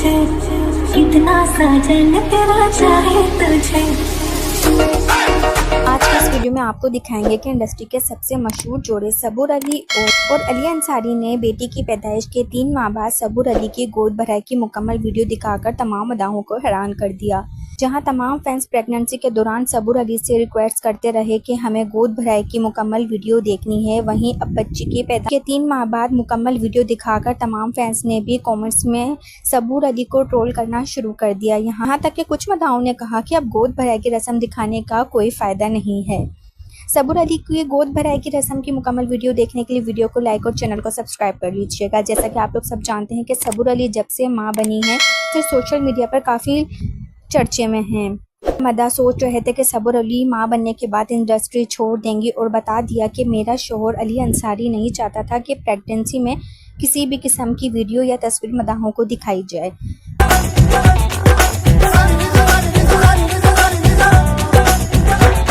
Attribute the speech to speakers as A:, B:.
A: तुझे, कितना साजन तेरा चाहे तुझे।
B: आज के इस वीडियो में आपको दिखाएंगे कि इंडस्ट्री के सबसे मशहूर जोड़े सबूर अली और अली अंसारी ने बेटी की पैदाइश के 3 माह बाद सबूर अली की गोद भराई की मुकम्मल वीडियो दिखाकर तमाम मदाहों को हैरान कर दिया। जहां तमाम फैंस प्रेगनेंसी के दौरान सबूर अली से रिक्वेस्ट करते रहे कि हमें गोद भराई की मुकम्मल वीडियो देखनी है, वहीं अब बच्ची की पैदाइश के 3 माह बाद मुकम्मल वीडियो दिखाकर तमाम फैंस ने भी कमेंट्स में सबूर अली को ट्रोल करना शुरू कर दिया। यहाँ तक कि कुछ मदाहों ने कहा कि अब गोद भराई की रस्म दिखाने का कोई फ़ायदा नहीं है। सबूर अली की गोद भराई की रस्म की मुकम्मल वीडियो देखने के लिए वीडियो को लाइक और चैनल को सब्सक्राइब कर लीजिएगा। जैसा कि आप लोग सब जानते हैं कि सबूर अली जब से मां बनी है फिर सोशल मीडिया पर काफ़ी चर्चे में हैं। मदा सोच रहे थे कि सबूर अली मां बनने के बाद इंडस्ट्री छोड़ देंगी और बता दिया कि मेरा शोहर अली अंसारी नहीं चाहता था कि प्रेगनेंसी में किसी भी किस्म की वीडियो या तस्वीर मदाहों को दिखाई जाए।